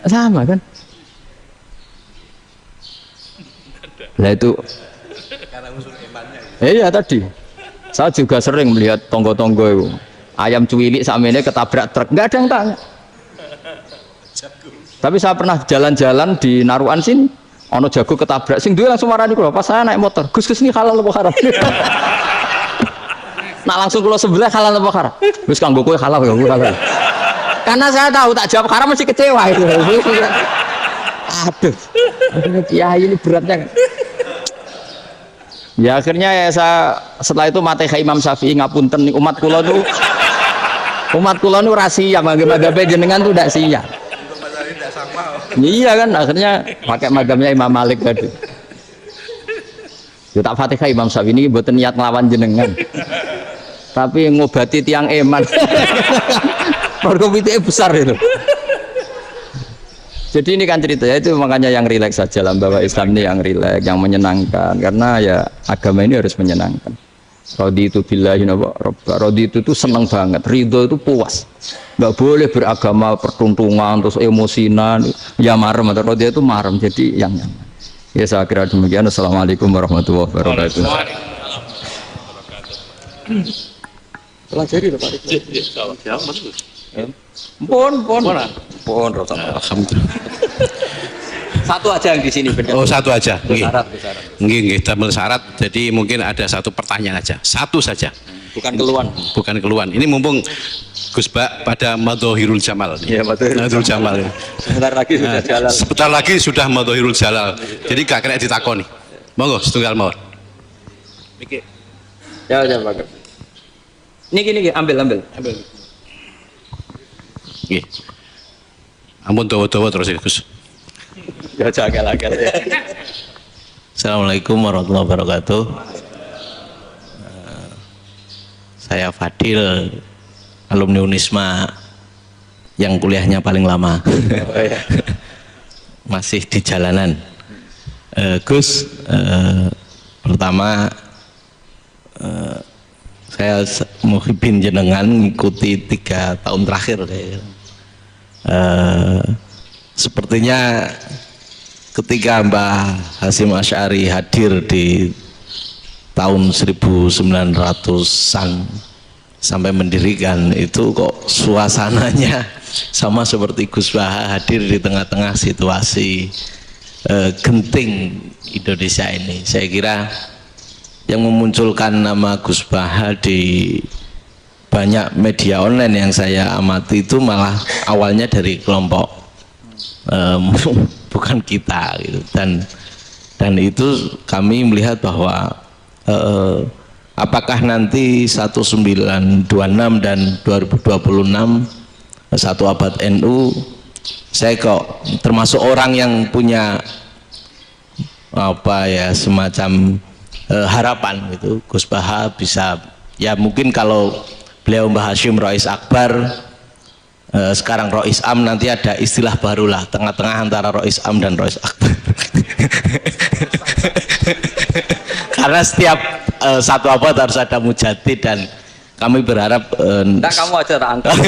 Sama kan? Nah itu karena unsur imannya. iya tadi. Saya juga sering melihat tonggo-tonggo itu. Ayam cuwilik sakmene ketabrak truk, enggak ada yang tanya. Tapi saya pernah jalan-jalan di Naruan sini, ono jago ketabrak, sing duwe langsung marani kula, pas saya naik motor, Gus ini halal apa haram? Nah langsung kula sebelah halal apa haram? Wis kanggo kowe halal ya halal. Karena saya tahu tak jawab haram masih kecewa itu. Aduh, kiai ini beratnya. Ya akhirnya ya saya setelah itu Fatihah Imam Syafi'i ngapunten umat kula nu rahasia mazhab jenengan tuh ndak sia. Iya kan akhirnya pakai mazhabnya Imam Malik tadi. Ya tak Fatihah Imam Syafi'i ini mboten niat nglawan jenengan. Tapi ngobati tiang eman. Perkomitnya besar itu. Jadi ini kan ceritanya itu makanya yang rileks saja lah bahwa Islam ini yang rileks, yang menyenangkan karena ya agama ini harus menyenangkan. Raditu billahi raditu itu senang banget, ridho itu puas. Nggak boleh beragama pertuntungan terus emosinan, ya marem atau raditu itu marem jadi yang nyaman. Ya saya kira demikian. Assalamualaikum warahmatullahi wabarakatuh. Pelajari Pak. Pon, alhamdulillah. Satu aja yang di sini benar. Oh, satu aja. Syarat. Nggih, tambah syarat. Jadi mungkin ada satu pertanyaan aja. Satu saja. Bukan keluhan. Bukan keluhan. Ini mumpung Gus Bak pada Madhohirul Jamal. Iya, Madhohirul Jamal. Sebentar lagi sudah jalan. Sebentar lagi sudah Madhohirul Jalal. Jadi gak kena ditakoni. Monggo setunggal mawon. Niki. Ya, Pak. Niki, ambil. Nggih. Ampun dawa-dawa terus ya, Gus. Ya jagal-jagal ya. Assalamualaikum warahmatullahi wabarakatuh. Saya Fadil, alumni Unisma yang kuliahnya paling lama. Masih di jalanan. Gus, pertama saya muhibin jenengan mengikuti 3 tahun terakhir. Sepertinya ketika Mbah Hasyim Asy'ari hadir di tahun 1900-an sampai mendirikan itu kok suasananya sama seperti Gus Baha hadir di tengah-tengah situasi genting Indonesia ini. Saya kira yang memunculkan nama Gus Baha di banyak media online yang saya amati itu malah awalnya dari kelompok bukan kita gitu. Dan itu kami melihat bahwa apakah nanti 1926 dan 2026 satu abad NU, saya kok termasuk orang yang punya apa ya semacam harapan gitu Gus Baha bisa ya mungkin kalau beliau Mbah Hasyim Rais Akbar, sekarang Rais Am, nanti ada istilah barulah tengah-tengah antara Rais Am dan Rais Akbar. Karena setiap satu abad harus ada mujadid dan kami berharap Kamu aja tak angkat.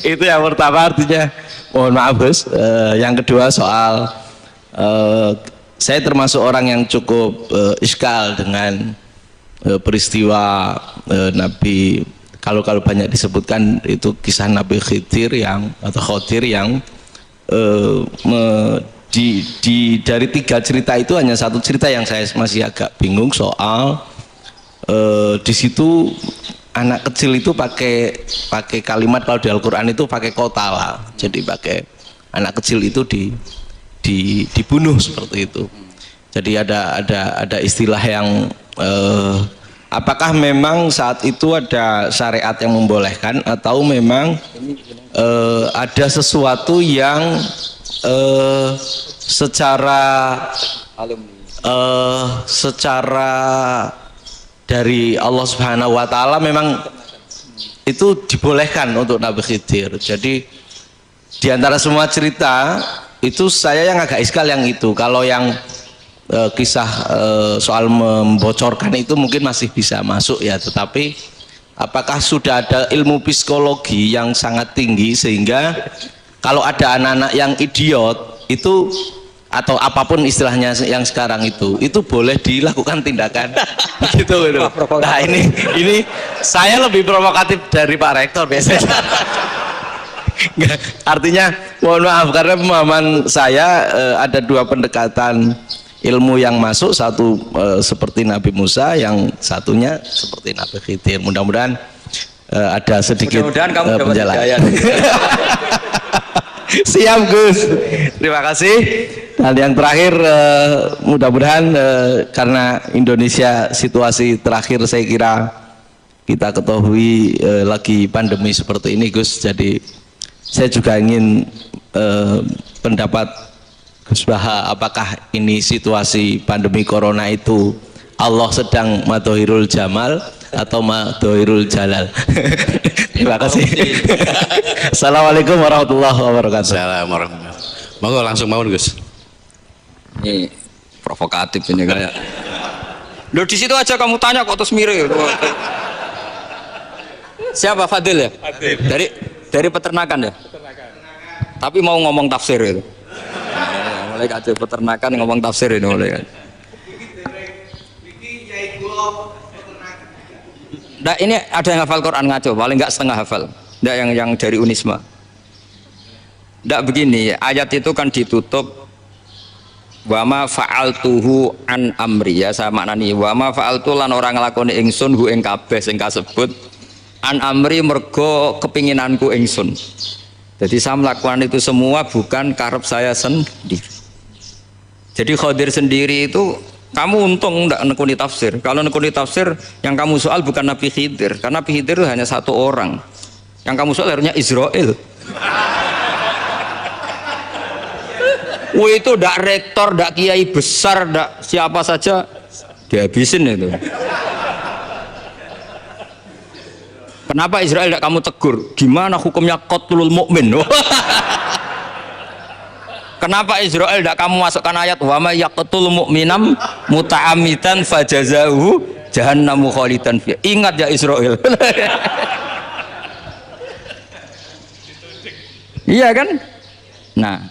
itu yang pertama, artinya mohon maaf Gus. Yang kedua soal saya termasuk orang yang cukup iskal dengan peristiwa Nabi, kalau banyak disebutkan itu kisah Nabi Khidir Khodir yang dari 3 cerita itu hanya satu cerita yang saya masih agak bingung soal di situ anak kecil itu pakai kalimat, kalau di Al-Quran itu pakai kota lah, jadi pakai anak kecil itu dibunuh seperti itu. Jadi ada istilah yang apakah memang saat itu ada syariat yang membolehkan atau memang ada sesuatu yang secara dari Allah Subhanahu wa Ta'ala memang itu dibolehkan untuk Nabi Khidir. Jadi di antara semua cerita itu saya yang agak iskal yang itu. Kalau yang kisah soal membocorkan itu mungkin masih bisa masuk ya, tetapi apakah sudah ada ilmu psikologi yang sangat tinggi sehingga kalau ada anak-anak yang idiot itu atau apapun istilahnya yang sekarang itu boleh dilakukan tindakan gitu. Nah ini saya lebih provokatif dari Pak Rektor biasanya. Nggak, artinya mohon maaf karena pemahaman saya ada dua pendekatan ilmu yang masuk, satu seperti Nabi Musa, yang satunya seperti Nabi Khidir. Mudah-mudahan ada sedikit penjelasan. Siap Gus, terima kasih. Dan yang terakhir mudah-mudahan karena Indonesia situasi terakhir saya kira kita ketahui lagi pandemi seperti ini Gus, jadi saya juga ingin pendapat Gus Baha, apakah ini situasi pandemi corona itu Allah sedang madhohirul jamal atau madhohirul jalal? Terima kasih. Assalamualaikum warahmatullahi wabarakatuh. Assalamualaikum warahmatullahi wabarakatuh. Monggo langsung mawon Gus. Ini provokatif ini kayak. Loh di situ aja kamu tanya kok terus mirip. Siapa Fadil ya? Fadil. Dari peternakan ya? Peternakan. Tapi mau ngomong tafsir itu. Mulai kacau peternakan ngomong tafsir ini mulai kan. Nah, ini ada yang hafal Quran ngaco, paling nggak setengah hafal. Nggak yang dari Unisma. Nggak begini, ayat itu kan ditutup wama fa'altuhu an amri, ya saya maknani wama fa'altu lan orang nglakoni ingsun hu ing kabeh sing kasebut an amri mergo kepinginanku ingsun. Jadi saya melakukan itu semua bukan karep saya sendiri. Jadi Khadir sendiri itu kamu untung tidak nekuni tafsir. Kalau nekuni tafsir yang kamu soal bukan Nabi Khidir, karena Nabi Khidir itu hanya satu orang. Yang kamu soal harusnya Israel. Itu tidak rektor, tidak kiai besar, tidak siapa saja dihabisin itu. Kenapa Israel tidak kamu tegur? Gimana hukumnya qatlul mukmin? Kenapa Israel tidak kamu masukkan ayat wa may yaqtul mu'minam muta'ammidan fajazahu jahannamu khalidan fiha? Ingat ya Israel. Iya kan? Nah,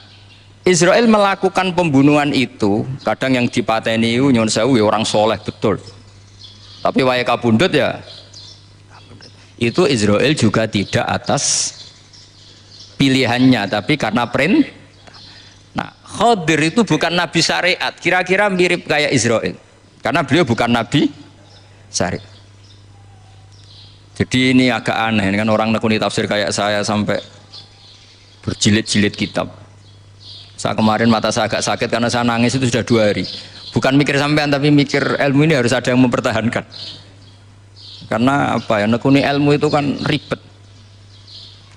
Israel melakukan pembunuhan itu, kadang yang dipateni nyun sewu ya orang soleh betul. Tapi wae kabundut ya. Itu Israel juga tidak atas pilihannya, tapi karena perintah. Nah, Khadir itu bukan nabi syariat, kira-kira mirip kayak Israel, karena beliau bukan nabi syariat. Jadi ini agak aneh, ini kan orang nekuni tafsir kayak saya sampai berjilid-jilid kitab. Saya kemarin mata saya agak sakit karena saya nangis itu sudah 2 hari. Bukan mikir sampean, tapi mikir ilmu ini harus ada yang mempertahankan. Karena apa ya, nekuni ilmu itu kan ribet.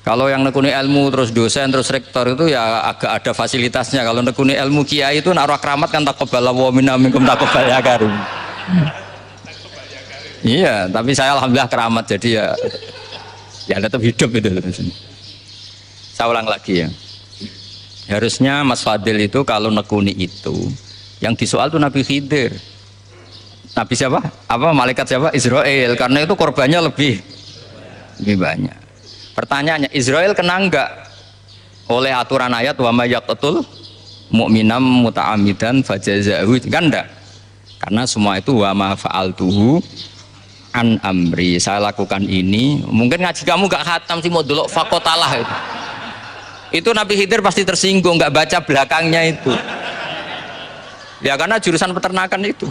Kalau yang nekuni ilmu terus dosen terus rektor itu ya agak ada fasilitasnya. Kalau nekuni ilmu kiai itu naruh keramat kan taqabbalallahu minna minkum taqabbal ya karim. Iya, tapi saya alhamdulillah keramat, jadi ya tetap hidup itu. Saya ulang lagi ya. Harusnya Mas Fadil itu kalau nekuni itu yang disoal tuh Nabi Khidir. Nabi siapa? Apa malaikat siapa? Israel. Karena itu korbannya lebih banyak. Pertanyaannya, Israel kena enggak oleh aturan ayat wa may yaqtul mu'minam muta'ammidan fajazahu? Kan enggak. Karena semua itu wa ma fa'altuhu an amri. Saya lakukan ini. Mungkin ngaji kamu enggak khatam sih, mau delok fakotalah itu. Itu Nabi Khidir pasti tersinggung, enggak baca belakangnya itu. Ya karena jurusan peternakan itu.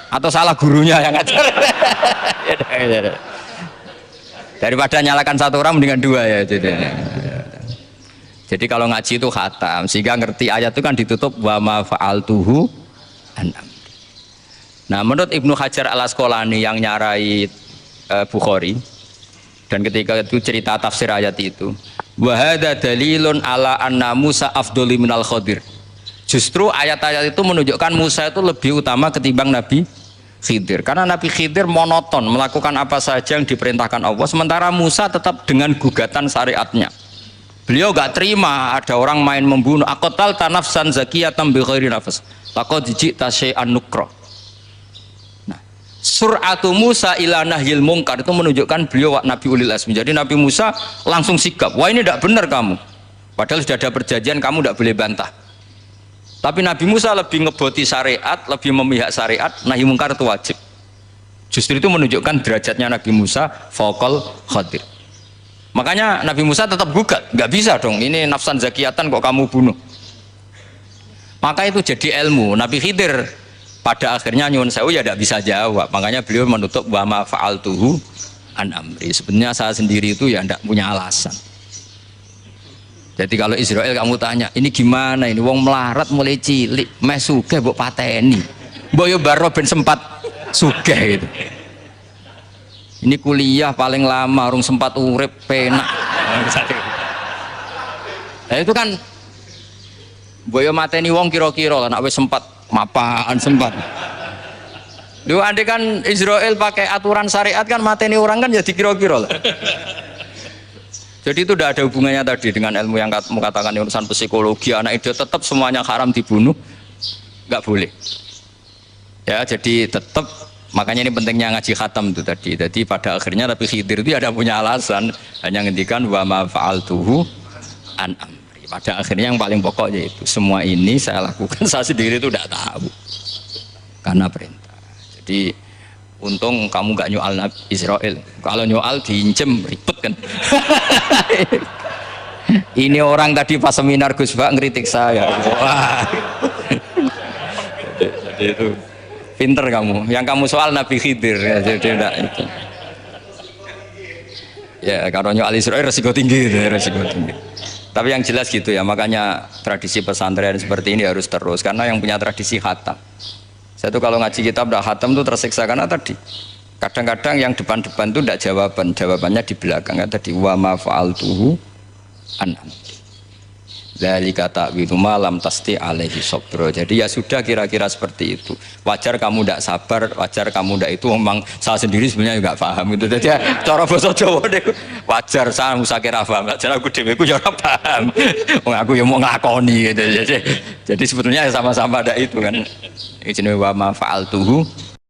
Atau salah gurunya yang ngajar. Daripada nyalakan satu orang mendingan 2 ya. Jadi kalau ngaji itu khatam, sehingga ngerti ayat itu kan ditutup wa ma fa'altuhu an amri. Nah, menurut Ibnu Hajar Al Asqalani yang nyarai Bukhari, dan ketika itu cerita tafsir ayat itu, wa hadza dalilun ala anna Musa afdhali minal Khadir. Justru ayat-ayat itu menunjukkan Musa itu lebih utama ketimbang Nabi Khidir, karena Nabi Khidir monoton melakukan apa saja yang diperintahkan Allah, sementara Musa tetap dengan gugatan syariatnya. Beliau gak terima ada orang main membunuh. Aqtal tanafsan zakiyatan bi ghairi nafas laqad ji'ta syai'an nukra. Nah, sur'atu Musa ila nahyil mungkar itu menunjukkan beliau Nabi ulil azmi. Jadi Nabi Musa langsung sikap, wah ini tidak benar kamu. Padahal sudah ada perjanjian, kamu tidak boleh bantah. Tapi Nabi Musa lebih ngeboti syariat, lebih memihak syariat, nahi mungkar itu wajib. Justru itu menunjukkan derajatnya Nabi Musa faqal khadir. Makanya Nabi Musa tetap gugat, nggak bisa dong, ini nafsan zakiyatan kok kamu bunuh. Maka itu jadi ilmu. Nabi Khidir pada akhirnya nyuwun sewu ya tidak bisa jawab. Makanya beliau menutup wa ma fa'altuhu an amri. Sebenarnya saya sendiri itu ya tidak punya alasan. Jadi kalau Israel kamu tanya, ini gimana ini wong melarat mulai cilik, meh sugih mbok pateni. Mbok yo baro ben sempat sugih gitu. Ini kuliah paling lama urung sempat urip penak. Nah itu kan boyo mateni wong kira-kira nek wis sempat mapan sempat. Lho andai kan Israel pakai aturan syariat kan mateni orang kan jadi kira-kira lah. Jadi itu tidak ada hubungannya tadi dengan ilmu yang kamu katakan urusan psikologi anak itu tetap semuanya haram dibunuh, nggak boleh. Ya jadi tetap. Makanya ini pentingnya ngaji khatam itu tadi. Jadi pada akhirnya Nabi Khidir itu ada punya alasan, hanya ngendikan wa ma fa'altuhu an amri. Pada akhirnya yang paling pokok yaitu semua ini saya lakukan, saya sendiri itu tidak tahu karena perintah. Jadi untung kamu nggak nyual Nabi Israel. Kalau nyual diincem ribet kan. Ini orang tadi pas seminar Gus Bak ngeritik saya. Wah. Jadi itu pinter kamu, yang kamu soal Nabi Khidir ya, jadi enggak itu. Ya kalau nyoal Israel resiko tinggi, resiko tinggi. Tapi yang jelas gitu ya, makanya tradisi pesantren seperti ini harus terus karena yang punya tradisi khatam. Saya tuh kalau ngaji kitab udah khatam tuh tersiksa karena tadi kadang-kadang yang depan-depan tuh enggak jawabannya di belakang kan tadi wa ma fa'altuhu an amri. Dari kata widu malam tasti alaihi sobro. Jadi ya sudah kira-kira seperti itu. Wajar kamu tidak sabar, wajar kamu tidak itu. Memang saya sendiri sebenarnya nggak paham itu. Jadi cara bahasa Jawa deh. Wajar saya musakira paham. Wajar aku deweku ya ora paham. Aku ya mau ngakoni gitu. Jadi sebetulnya sama-sama ada itu kan. Ini wa ma fa'altuhu